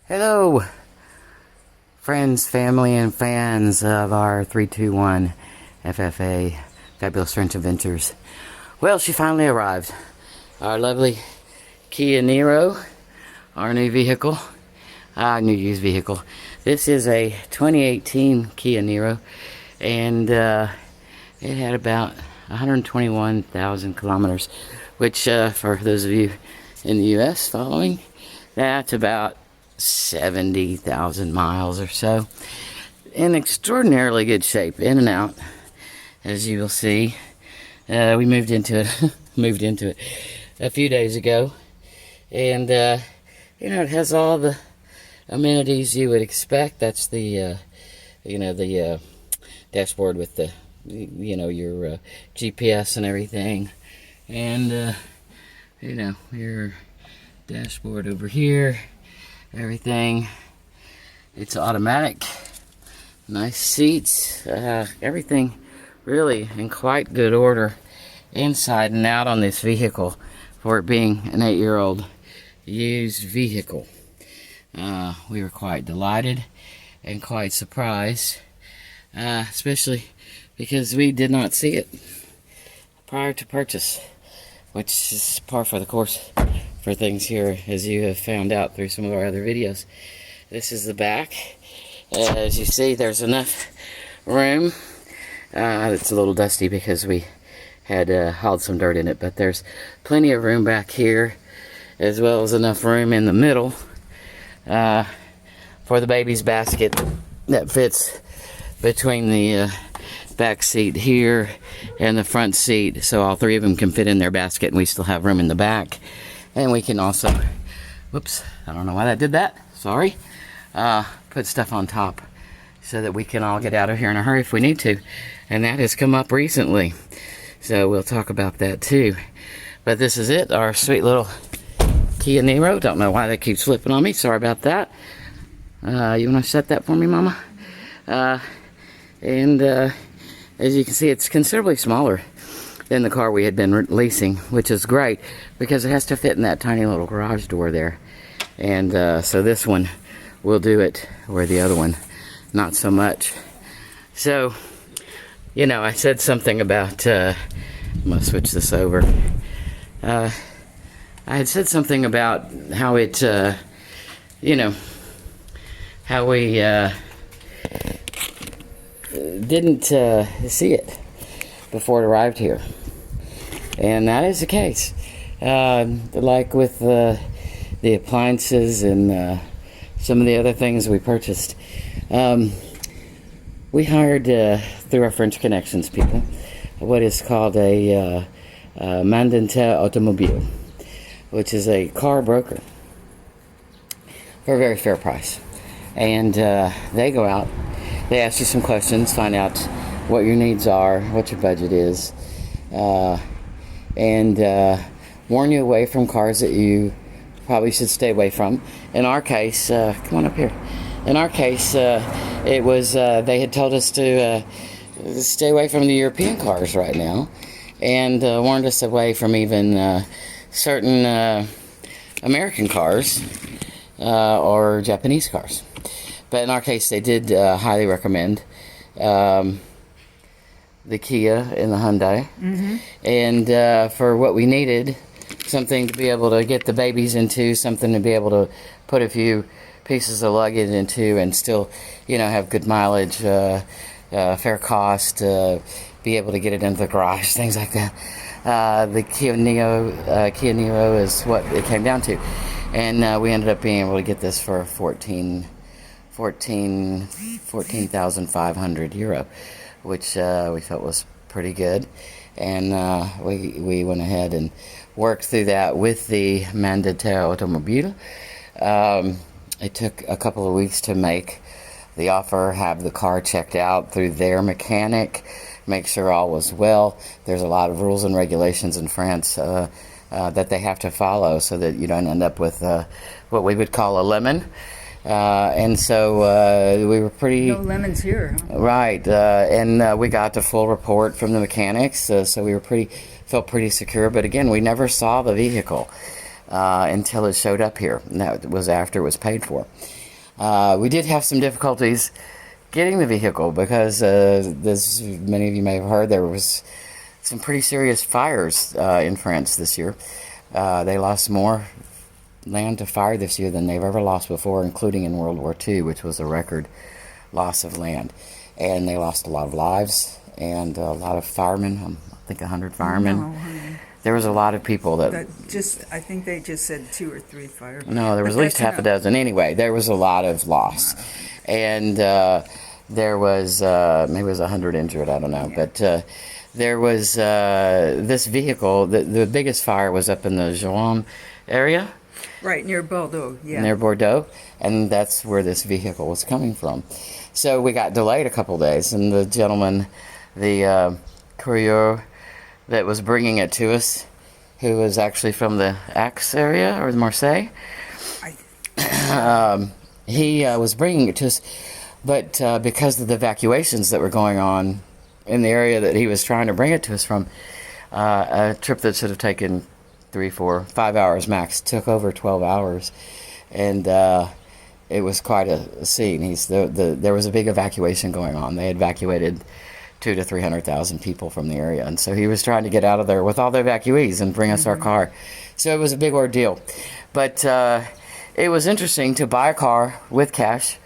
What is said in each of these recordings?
Hello, friends, family, and fans of our 321 FFA Fabulous French Adventures. Well, she finally arrived. Our lovely Kia Niro, our new vehicle, our new used vehicle. This is a 2018 Kia Niro, and it had about 121,000 kilometers, which for those of you in the U.S. following, that's about 70,000 miles or so. In extraordinarily good shape, in and out, as you will see. We moved into it a few days ago, and it has all the amenities you would expect. That's the the dashboard with the your GPS and everything, and your dashboard over here. Everything, it's automatic, nice seats, everything really in quite good order inside and out on this vehicle for it being an 8-year-old used vehicle. We were quite delighted and quite surprised, especially because we did not see it prior to purchase, which is par for the course for things here, as you have found out through some of our other videos. This is the back. As you see, there's enough room. It's a little dusty because we had hauled some dirt in it, but there's plenty of room back here, as well as enough room in the middle for the baby's basket that fits between the back seat here and the front seat, so all three of them can fit in their basket, and we still have room in the back. And we can also, whoops, I don't know why that did that, sorry, put stuff on top so that we can all get out of here in a hurry if we need to. And that has come up recently, so we'll talk about that too. But this is it, our sweet little Kia Niro. Don't know why that keeps flipping on me, sorry about that. You want to set that for me, Mama? And as you can see, it's considerably smaller than the car we had been leasing, which is great because it has to fit in that tiny little garage door there. And so this one will do it, where the other one not so much. So I said something about I'm gonna switch this over. I had said something about how it how we didn't see it before it arrived here, and that is the case. Like with the appliances and some of the other things we purchased, we hired through our French connections people what is called a mandataire automobile, which is a car broker for a very fair price, and they go out, they ask you some questions, find out what your needs are, what your budget is, and warn you away from cars that you probably should stay away from. In our case, come on up here. In our case, it was they had told us to stay away from the European cars right now, and warned us away from even certain American cars or Japanese cars. But in our case, they did highly recommend the Kia and the Hyundai. Mm-hmm. And for what we needed, something to be able to get the babies into, something to be able to put a few pieces of luggage into and still, have good mileage, fair cost, be able to get it into the garage, things like that. The Kia Niro is what it came down to. And we ended up being able to get this for 14,500 euro, which we felt was pretty good. And we went ahead and worked through that with the mandataire automobile. It took a couple of weeks to make the offer, have the car checked out through their mechanic, make sure all was well. There's a lot of rules and regulations in France that they have to follow so that you don't end up with what we would call a lemon. And so we were pretty... No lemons here. Huh? Right. And we got the full report from the mechanics, so we were felt pretty secure. But again, we never saw the vehicle. until it showed up here. And that was after it was paid for. We did have some difficulties getting the vehicle because, as many of you may have heard, there was some pretty serious fires in France this year. They lost more land to fire this year than they've ever lost before, including in World War II, which was a record loss of land. And they lost a lot of lives and a lot of firemen, I think 100 firemen. No, honey. There was a lot of people that I think they just said 2 or 3 firemen. No, there was at least half a dozen. Anyway, there was a lot of loss. And there was, maybe it was 100 injured, I don't know. Yeah. But there was this vehicle, the biggest fire was up in the Gironde area. Right, near Bordeaux, yeah. Near Bordeaux, and that's where this vehicle was coming from. So we got delayed a couple days, and the gentleman, the courier that was bringing it to us, who was actually from the Aix area, or Marseille, he was bringing it to us, but because of the evacuations that were going on in the area that he was trying to bring it to us from, a trip that should have taken 3, 4, 5 hours max took over 12 hours, and it was quite a scene. There was a big evacuation going on. They evacuated 200,000 to 300,000 people from the area, and so he was trying to get out of there with all the evacuees and bring us our car. So it was a big ordeal, but it was interesting to buy a car with cash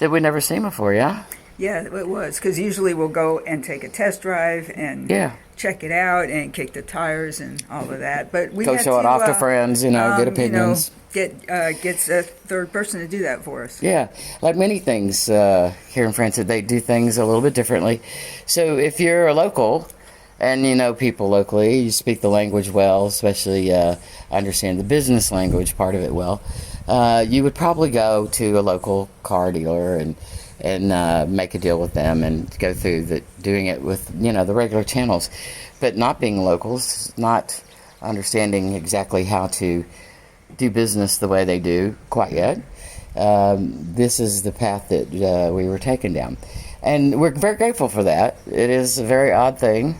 that we'd never seen before. Yeah, it was, because usually we'll go and take a test drive and check it out and kick the tires and all of that. But we go had show it off to friends, get opinions. Gets a third person to do that for us. Yeah, like many things here in France, they do things a little bit differently. So if you're a local and you know people locally, you speak the language well, especially understand the business language part of it well, you would probably go to a local car dealer and make a deal with them and go through doing it with the regular channels. But not being locals, not understanding exactly how to do business the way they do quite yet, this is the path that we were taken down, and we're very grateful for that. It is a very odd thing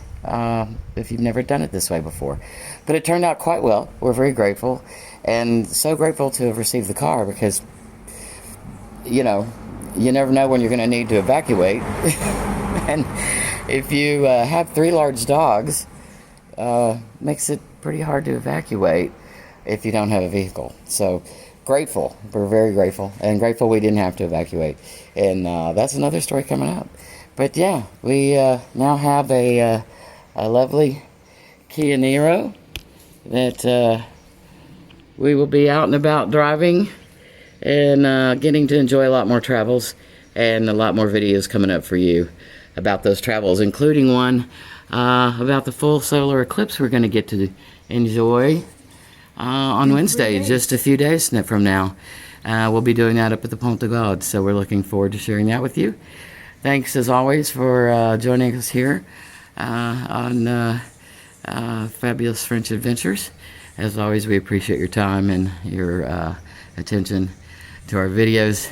if you've never done it this way before, but it turned out quite well. We're very grateful, and so grateful to have received the car, because you never know when you're going to need to evacuate. And if you have 3 large dogs, makes it pretty hard to evacuate if you don't have a vehicle. So grateful. We're very grateful, and grateful we didn't have to evacuate. And that's another story coming up. But yeah, we now have a lovely Kia Niro that we will be out and about driving and getting to enjoy a lot more travels, and a lot more videos coming up for you about those travels, including one about the full solar eclipse we're going to get to enjoy on Wednesday, just a few days from now. We'll be doing that up at the Pont de Gaude, so we're looking forward to sharing that with you. Thanks as always for joining us here on Fabulous French Adventures. As always, we appreciate your time and your attention to our videos,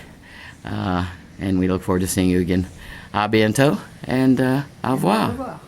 and we look forward to seeing you again. A bientôt, and au revoir.